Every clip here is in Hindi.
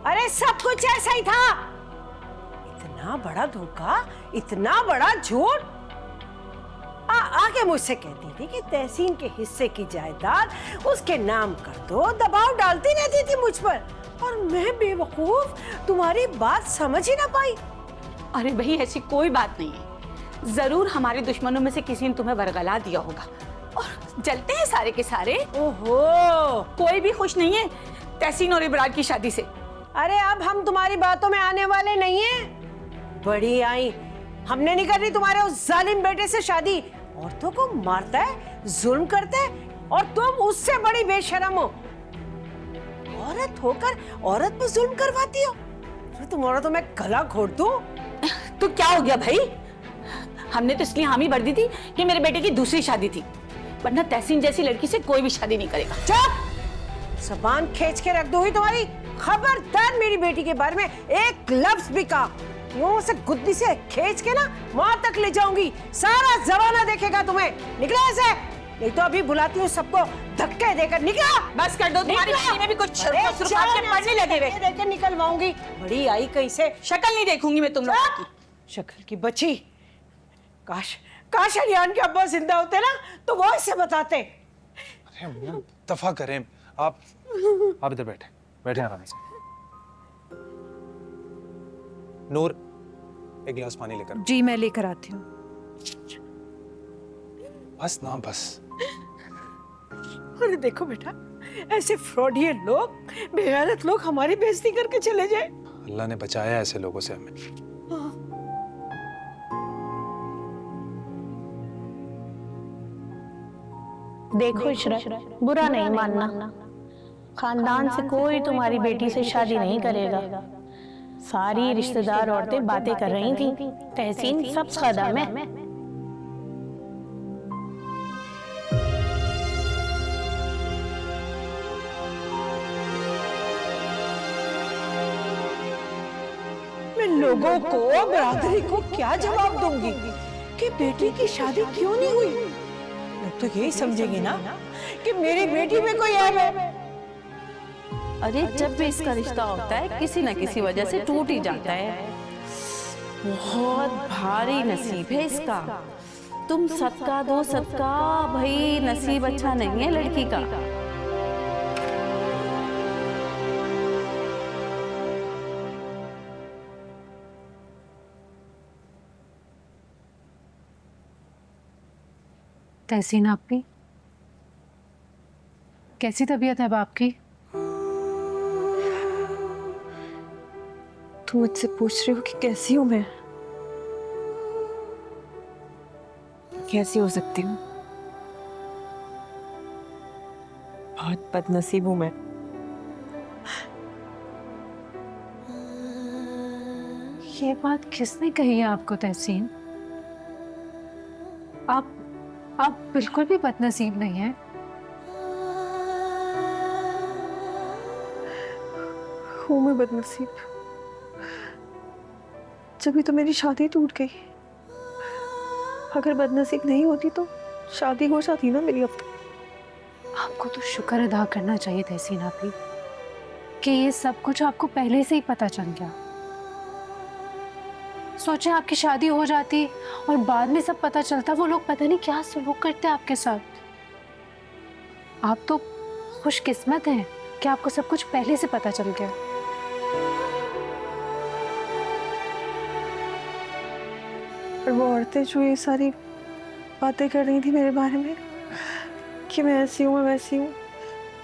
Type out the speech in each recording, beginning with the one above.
अरे सब कुछ ऐसा ही था। इतना बड़ा धोखा, इतना बड़ा झूठ। आगे मुझसे कहती थी कि तहसीन के हिस्से की जायदाद उसके नाम कर दो, दबाव डालती रहती थी मुझ पर, और मैं बेवकूफ तुम्हारी बात समझ ही ना पाई। अरे भाई ऐसी कोई बात नहीं है, जरूर हमारे दुश्मनों में से किसी ने तुम्हें बरगला दिया होगा और जलते हैं सारे के सारे। ओहो, कोई भी खुश नहीं है तहसीन और इब्रार की शादी से। अरे अब हम तुम्हारी बातों में आने वाले नहीं हैं। बड़ी आई, हमने नहीं करनी तुम्हारे उस जालिम बेटे से शादी। औरतों को मारता है, जुल्म करता है, और तुम उससे बड़ी बेशरम हो। औरत होकर औरत पे जुल्म करवाती हो। तो तुम्हारा तो मैं गला घोट दूं। तो क्या हो गया भाई? हमने तो इसलिए हामी भर दी थी कि मेरे बेटे की दूसरी शादी थी, वरना तहसीन जैसी लड़की से कोई भी शादी नहीं करेगा। चुप! ज़बान खींच के रख दूंगी तुम्हारी। खबरदार मेरी बेटी के बारे में एक लफ्ज भी कहा, यूं से गुद्दी से खींच के ना वहां तक ले जाऊंगी। सारा जमाना देखेगा तुम्हें। निकला ऐसे, नहीं तो अभी बुलाती हूँ सबको धक्के देकर। निकला! बस कर दो, तुम्हारी बेटी में भी कुछ पढ़ने लगे हुए। देकर निकलवाऊंगी। बड़ी आई कहीं से। शक्ल नहीं देखूंगी मैं तुम लोगों की। शक्ल की बच्ची। काश अलियान के अब्बा जिंदा होते ना तो वो इसे बताते। अरे मुंह दफा करें आप इधर बैठे आराम से। नूर, एक गिलास पानी लेकर। जी मैं लेकर आती हूँ। बस ना बस। अरे देखो बेटा, ऐसे फ्रॉडिये लोग, बेगैरत लोग हमारी बेइज्जती करके चले जाए। अल्लाह ने बचाया ऐसे लोगों से हमें। देखो इशरत, बुरा नहीं मानना, खानदान से कोई तुम्हारी बेटी से शादी नहीं करेगा। सारी रिश्तेदार औरतें बातें कर रही थी, तहसीन सब कदम है। मैं लोगों को, बरादरी को क्या जवाब दूंगी कि बेटी की शादी क्यों नहीं हुई? लोग तो यही समझेंगे ना कि मेरी बेटी में कोई ऐब है। अरे जब भी इसका रिश्ता होता है किसी न किसी वजह से टूट ही जाता है। बहुत भारी नसीब है इसका। तुम सदका दो सदका, भाई नसीब अच्छा नहीं है लड़की का। तहसीन आपकी कैसी तबीयत है अब आपकी? तुम मुझसे पूछ रही हो कि कैसी हूं मैं? कैसी हो सकती हूँ? बहुत बदनसीब हूं मैं। ये बात किसने कही है आपको तहसीन? आप बिल्कुल भी बदनसीब नहीं हैं। हूं मैं बदनसीब, जब तो मेरी शादी टूट गई। अगर बदनसीब नहीं होती तो शादी हो जाती ना मेरी अब तक। आपको तो शुक्र अदा करना चाहिए तहसीन आपी कि ये सब कुछ आपको पहले से ही पता चल गया। सोचे आपकी शादी हो जाती और बाद में सब पता चलता, वो लोग पता नहीं क्या सलूक करते आपके साथ। आप तो खुशकिस्मत हैं कि आपको सब कुछ पहले से पता चल गया। और वो औरतें जो ये सारी बातें कर रही थी मेरे बारे में कि मैं ऐसी हूँ, मैं वैसी हूँ,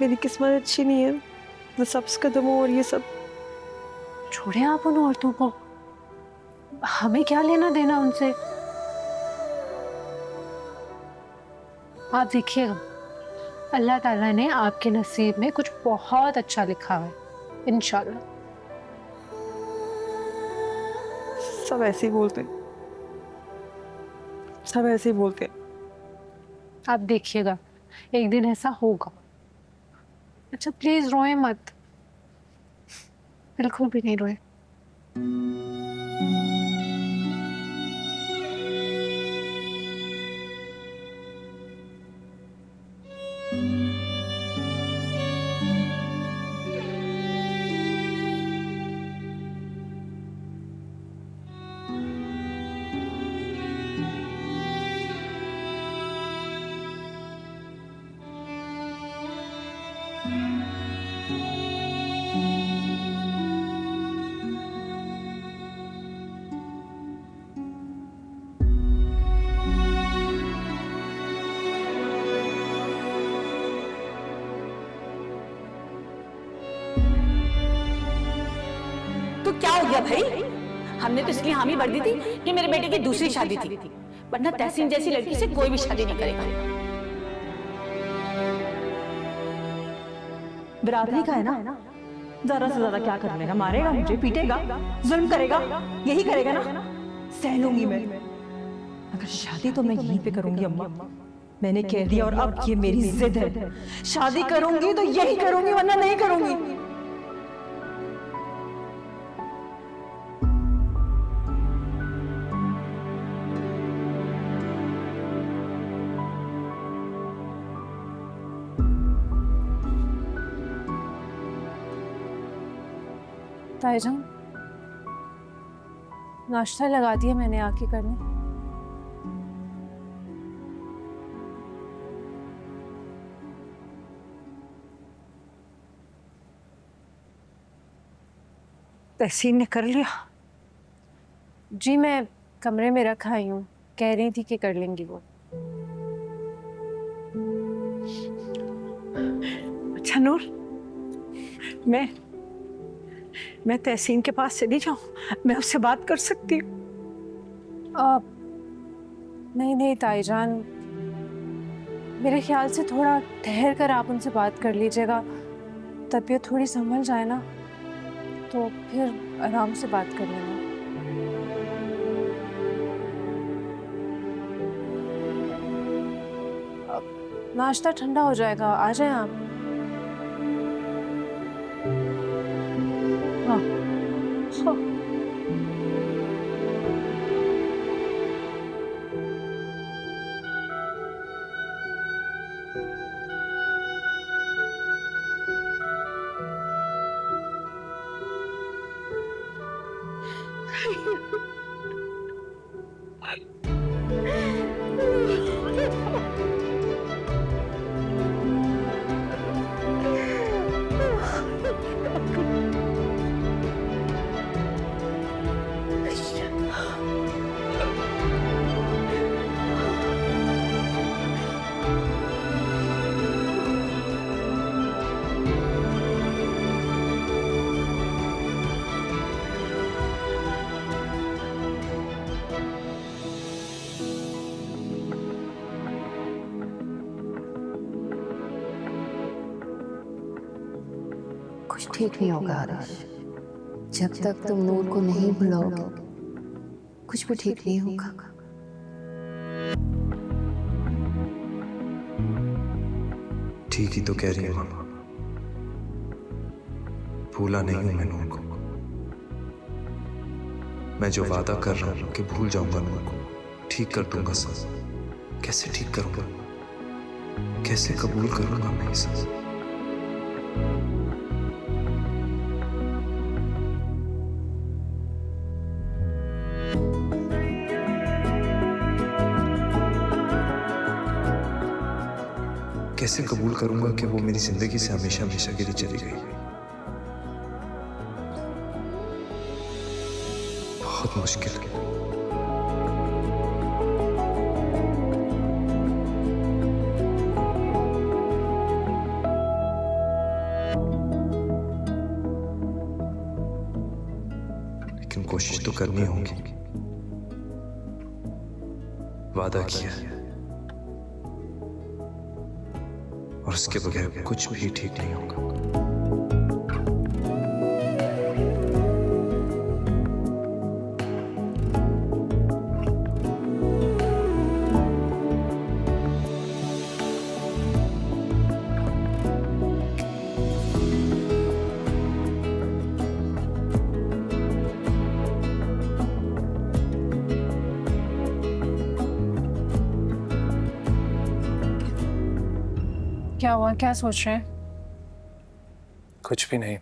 मेरी किस्मत अच्छी नहीं है, मैं सब्ज कदम हूँ और ये सब। छोड़े आप उन औरतों को, हमें क्या लेना देना उनसे। आप देखिएगा अल्लाह ताला ने आपके नसीब में कुछ बहुत अच्छा लिखा है इंशाल्लाह। सब ऐसे ही बोलते, सब ऐसे ही बोलते। आप देखिएगा एक दिन ऐसा होगा। अच्छा प्लीज रोए मत, बिल्कुल भी नहीं रोए। तो क्या हो गया भाई? हमने तो इसलिए हामी भर दी थी कि मेरे बेटे की दूसरी शादी थी, वरना तहसीन जैसी लड़की से कोई भी शादी नहीं करेगा। बिरादरी का है ना, ज्यादा से ज्यादा क्या कर लेगा? मारेगा मुझे, पीटेगा, जुल्म करेगा, यही करेगा ना? सह लूंगी मैं। अगर शादी तो मैं यहीं पे करूंगी अम्मा, मैंने कह दिया और अब ये मेरी जिद है। शादी करूंगी तो यही करूंगी, वरना नहीं करूंगी। ताईजान, नाश्ता लगा दिया मैंने आके करने। तहसीन ने कर लिया? जी मैं कमरे में रख आई हूँ, कह रही थी कि कर लेंगी वो। अच्छा नूर, मैं तहसीन के पास चली जाऊं? मैं उससे बात कर सकती हूँ? नहीं ताईजान, मेरे ख्याल से थोड़ा ठहर कर आप उनसे बात कर लीजिएगा, तबीयत थोड़ी संभल जाए ना तो फिर आराम से बात कर लेना। नाश्ता ठंडा हो जाएगा, आ जाएं आप। कुछ ठीक नहीं होगा आरुष। जब तक तुम नूर को नहीं बुलाओगे कुछ भी ठीक नहीं होगा। ठीक ही तो कह रही हूँ मामा, भूला नहीं हूं मैं नूर को। मैं जो वादा कर रहा हूं कि भूल जाऊंगा नूर को, ठीक कर दूंगा सब। कैसे ठीक करूंगा, कैसे कबूल करूंगा मैं इसे? कैसे कबूल करूंगा कि वो मेरी जिंदगी से हमेशा हमेशा के लिए चली गई? बहुत मुश्किल है। लेकिन कोशिश तो करनी होगी। वादा किया है और उसके बगैर कुछ भी ठीक नहीं होगा। क्या हुआ, क्या सोच रहे हैं? कुछ भी नहीं।